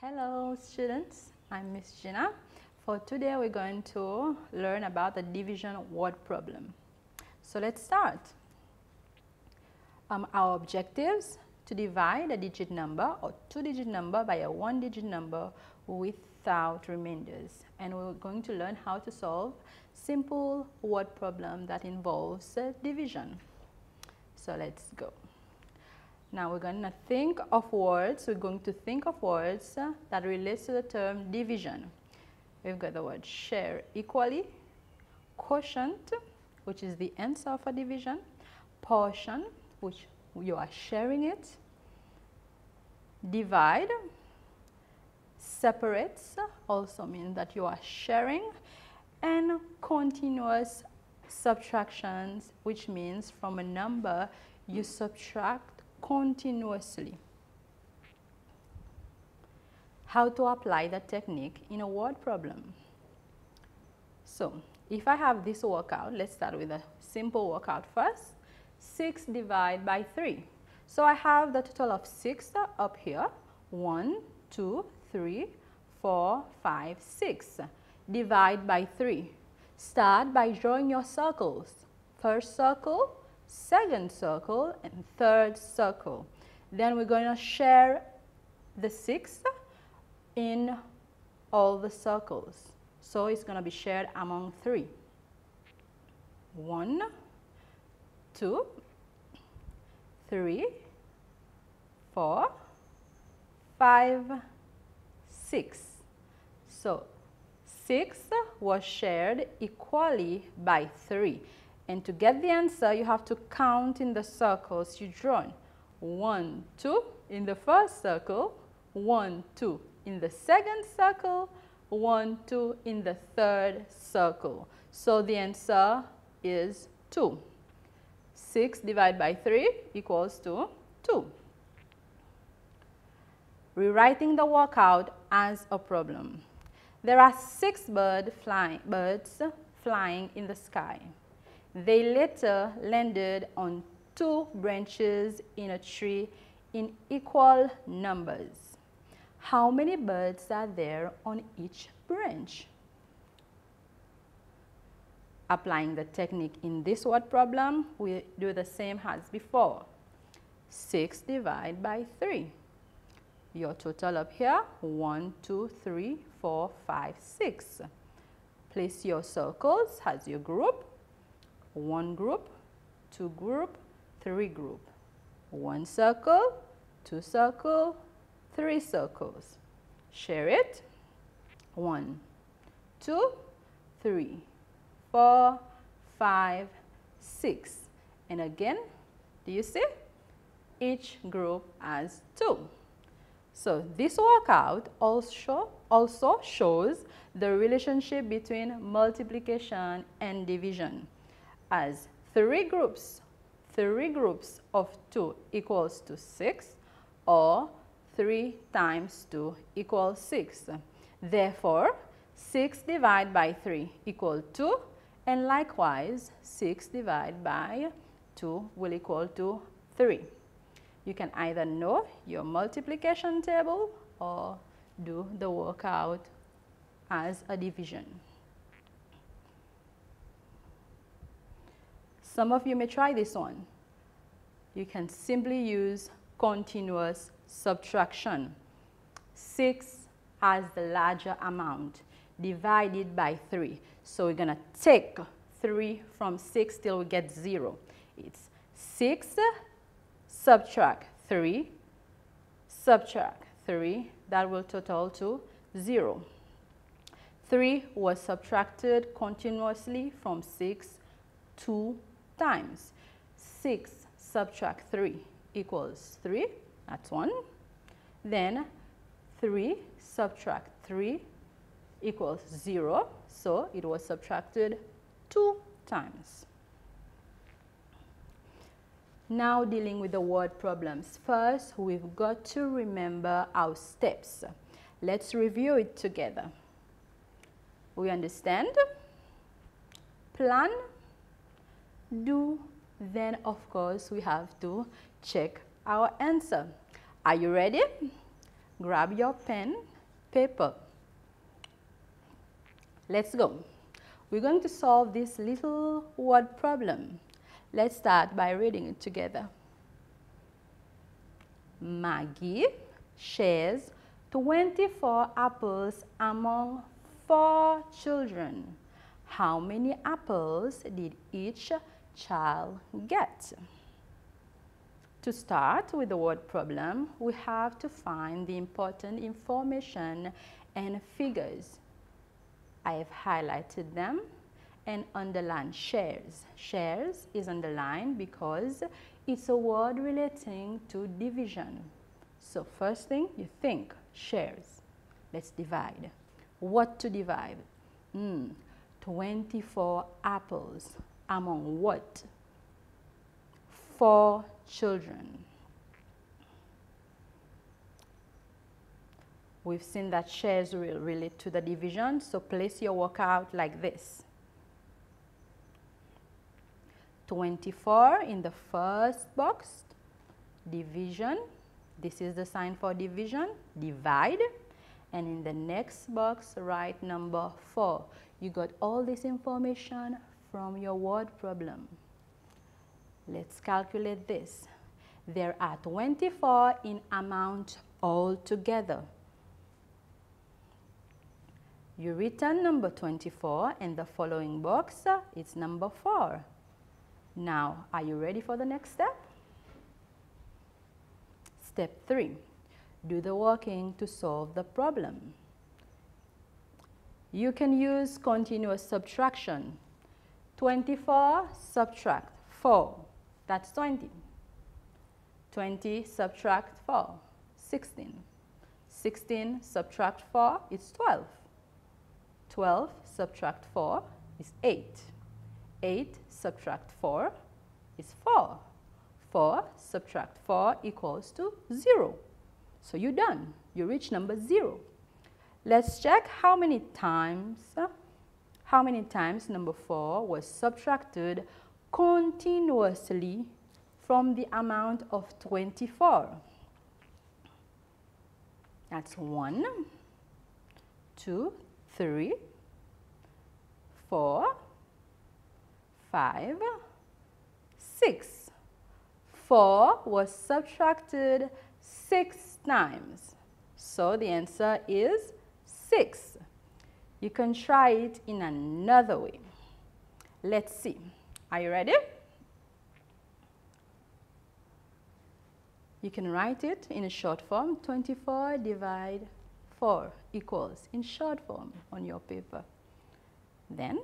Hello students, I'm Miss Gina. For today we're going to learn about the division word problem. So let's start. Our objectives: to divide a digit number or two-digit number by a one-digit number without remainders. And we're going to learn how to solve simple word problem that involves division. So let's go. Now we're going to think of words. We're going to think of words that relates to the term division. We've got the word share equally, quotient, which is the answer for division, portion, which you are sharing it, divide, separates, also means that you are sharing, and continuous subtractions, which means from a number you subtract continuously. How to apply the technique in a word problem. So if I have this workout, let's start with a simple workout first. 6 divided by 3. So I have the total of 6 up here. 1, 2, 3, 4, 5, 6. Divide by 3. Start by drawing your circles. First circle, second circle, and third circle. Then we're going to share the 6 in all the circles. So it's going to be shared among 3. 1, 2, 3, 4, 5, 6. So 6 was shared equally by 3. And to get the answer, you have to count in the circles you drawn. 1, 2 in the first circle, 1, 2 in the second circle, 1, 2 in the third circle. So the answer is 2. 6 divided by 3 equals to 2. Rewriting the workout as a problem. There are 6 birds flying in the sky. They later landed on 2 branches in a tree in equal numbers. How many birds are there on each branch? Applying the technique in this word problem, we do the same as before. 6 divided by 3. Your total up here, 1, 2, 3, 4, 5, 6. Place your circles as your group. 1 group, 2 group, 3 group. 1 circle, 2 circle, 3 circles. Share it. 1, 2, 3, 4, 5, 6. And again, do you see? Each group has 2. So this workout also shows the relationship between multiplication and division, as 3 groups of 2 equals to 6, or 3 times 2 equals 6. Therefore, 6 divided by 3 equals 2, and likewise 6 divided by 2 will equal to 3. You can either know your multiplication table or do the workout as a division. Some of you may try this one. You can simply use continuous subtraction. 6 has the larger amount, divided by 3. So we're going to take 3 from 6 till we get 0. It's 6 subtract 3, subtract 3. That will total to 0. 3 was subtracted continuously from 6 2 times. 6 subtract 3 equals 3. That's 1. Then 3 subtract 3 equals 0. So it was subtracted 2 times. Now dealing with the word problems. First, we've got to remember our steps. Let's review it together. We understand, plan, do, then of course we have to check our answer. Are you ready? Grab your pen paper. Let's go. We're going to solve this little word problem. Let's start by reading it together. Maggie shares 24 apples among 4 children. How many apples did each child get? To start with the word problem, we have to find the important information and figures. I have highlighted them and underlined shares. Shares is underlined because it's a word relating to division. So first thing you think, shares. Let's divide. What to divide? 24 apples among what? 4 children. We've seen that shares will relate to the division, so place your workout like this. 24 in the first box, division. This is the sign for division, divide. And in the next box, write number 4. You got all this information from your word problem. Let's calculate this. There are 24 in amount altogether. You return number 24 and the following box, it's number 4. Now, are you ready for the next step? Step 3. Do the working to solve the problem. You can use continuous subtraction. 24 subtract 4, that's 20. 20 subtract 4, 16. 16 subtract 4, it's 12. 12 subtract 4 is 8. 8 subtract 4 is 4. 4 subtract 4 equals to 0. So you're done. You reach number 0. Let's check how many times number 4 was subtracted continuously from the amount of 24. That's 1, 2, 3, 4, 5, 6. 4 was subtracted 6 times. So the answer is 6. You can try it in another way. Let's see. Are you ready? You can write it in a short form. 24 divide 4 equals in short form on your paper. Then,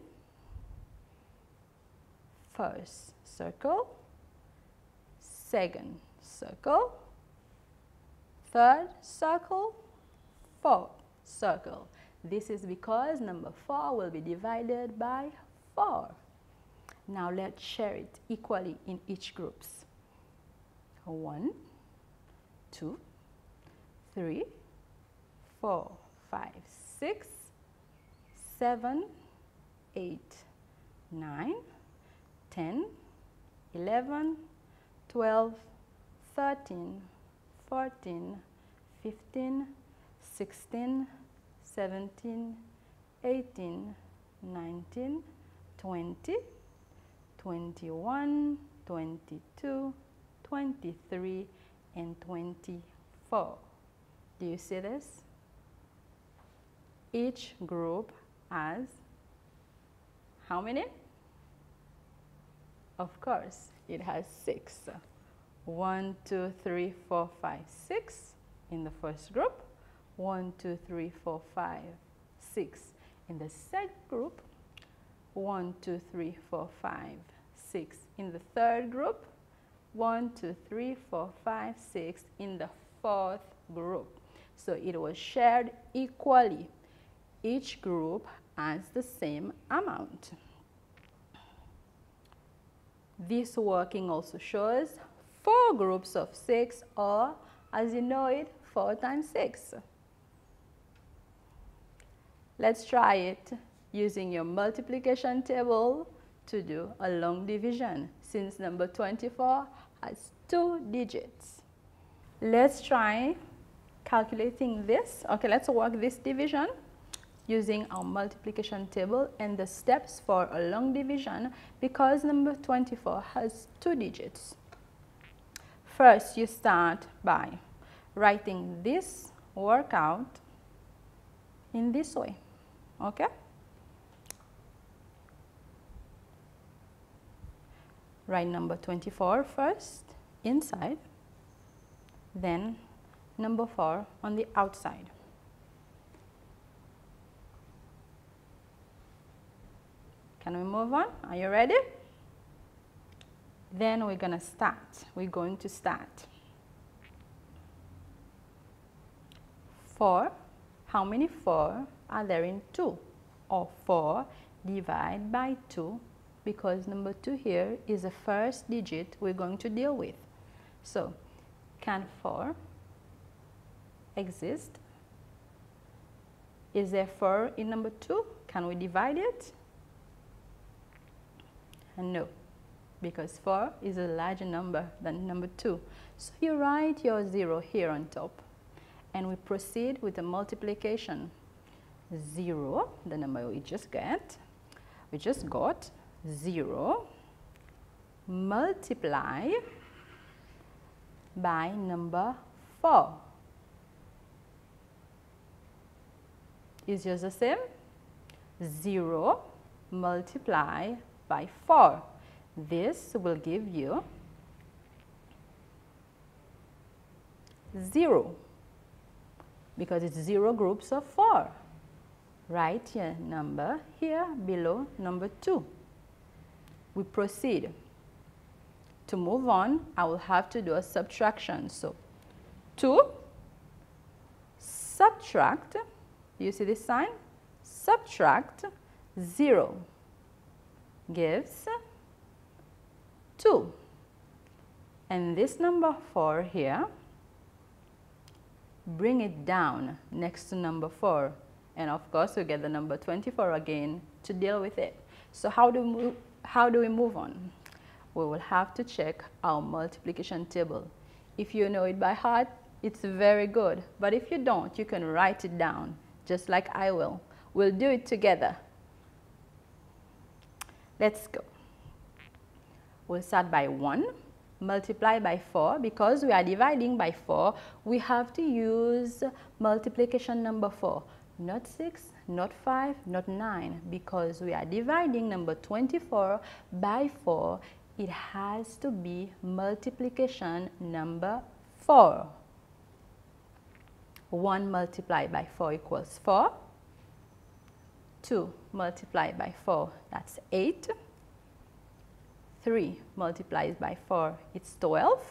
first circle, second circle, third circle, fourth circle. This is because number 4 will be divided by 4. Now let's share it equally in each groups. 1, 2, 3, 4, 5, 6, 7, 8, 9, 10, 11, 12, 13, 14, 15, 16, 17, 18, 19, 20, 21, 22, 23, and 24. Do you see this? Each group has how many? Of course, it has 6. 1, 2, 3, 4, 5, 6 in the first group. 1, 2, 3, 4, 5, 6 in the second group. 1, 2, 3, 4, 5, 6 in the third group. 1, 2, 3, 4, 5, 6 in the fourth group. So it was shared equally. Each group has the same amount. This working also shows 4 groups of 6, or as you know it, 4 times 6. Let's try it using your multiplication table to do a long division, since number 24 has 2 digits. Let's try calculating this. Okay, let's work this division using our multiplication table and the steps for a long division because number 24 has 2 digits. First, you start by writing this workout in this way, okay? Write number 24 first inside, then number 4 on the outside. Can we move on? Are you ready? Then we're going to start. We're going to start. 4. How many 4 are there in 2? Or 4 divided by 2, because number 2 here is the first digit we're going to deal with. So, can 4 exist? Is there 4 in number 2? Can we divide it? No, because 4 is a larger number than number 2. So you write your 0 here on top, and we proceed with the multiplication. 0, the number we just got 0 multiply by number 4. Is yours the same? 0 multiply by 4. This will give you 0 because it's 0 groups of 4. Write your number here below number 2. We proceed. To move on, I will have to do a subtraction. So 2 subtract, you see this sign? Subtract 0 gives 2. And this number 4 here, bring it down next to number 4. And of course, we get the number 24 again to deal with it. So how do we move on? We will have to check our multiplication table. If you know it by heart, it's very good. But if you don't, you can write it down, just like I will. We'll do it together. Let's go. We'll start by 1, multiply by 4. Because we are dividing by 4, we have to use multiplication number 4. Not 6, not 5, not 9. Because we are dividing number 24 by 4, it has to be multiplication number 4. 1 multiplied by 4 equals 4. 2 multiplied by 4, that's 8. 3 multiplied by 4, it's 12.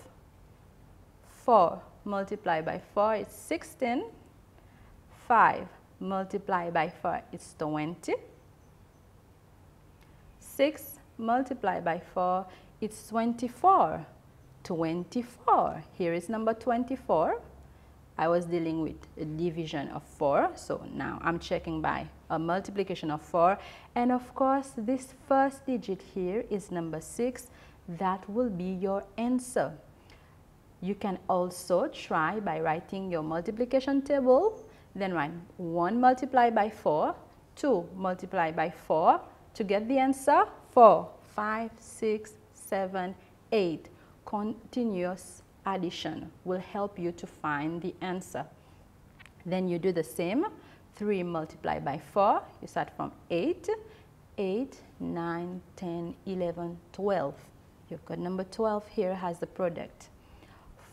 4 multiplied by 4, it's 16. 5 multiplied by 4, it's 20. 6 multiplied by 4, it's 24. 24. Here is number 24. I was dealing with a division of 4, so now I'm checking by a multiplication of 4. And of course, this first digit here is number 6. That will be your answer. You can also try by writing your multiplication table, then write 1 multiplied by 4, 2 multiplied by 4 to get the answer. 4, 5, 6, 7, 8. Continuous addition will help you to find the answer. Then you do the same. 3 multiplied by 4, you start from 8. 8, 9, 10, 11, 12. You've got number 12 here has the product.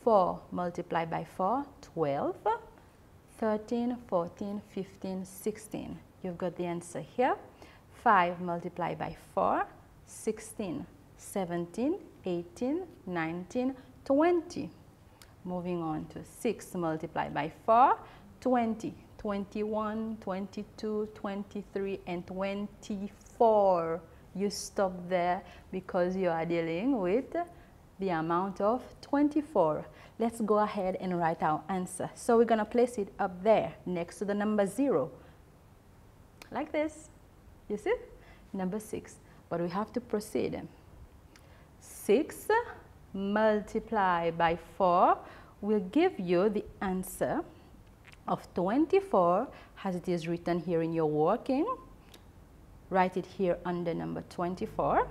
4 multiplied by 4, 12. 13, 14, 15, 16. You've got the answer here. 5 multiplied by 4, 16, 17, 18, 19, 20. Moving on to 6 multiplied by 4, 20, 21, 22, 23, and 24. You stop there because you are dealing with the amount of 24. Let's go ahead and write our answer. So we're going to place it up there next to the number 0. Like this. You see? Number 6. But we have to proceed. 6 multiplied by 4 will give you the answer of 24 as it is written here in your working. Write it here under number 24.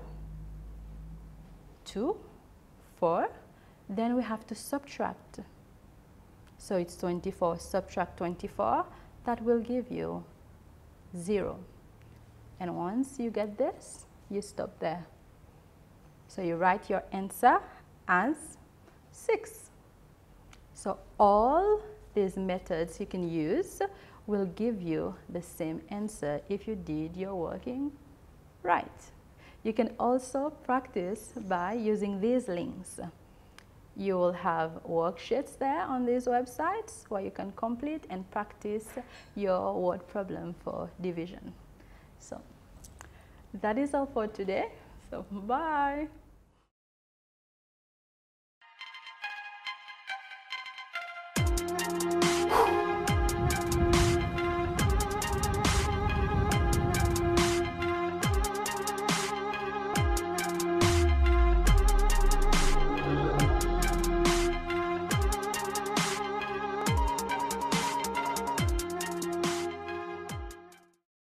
2, 4. Then we have to subtract. So it's 24, subtract 24. That will give you 0. And once you get this, you stop there. So you write your answer as 6. So all these methods you can use will give you the same answer if you did your working right. You can also practice by using these links. You will have worksheets there on these websites where you can complete and practice your word problem for division. So that is all for today. So bye.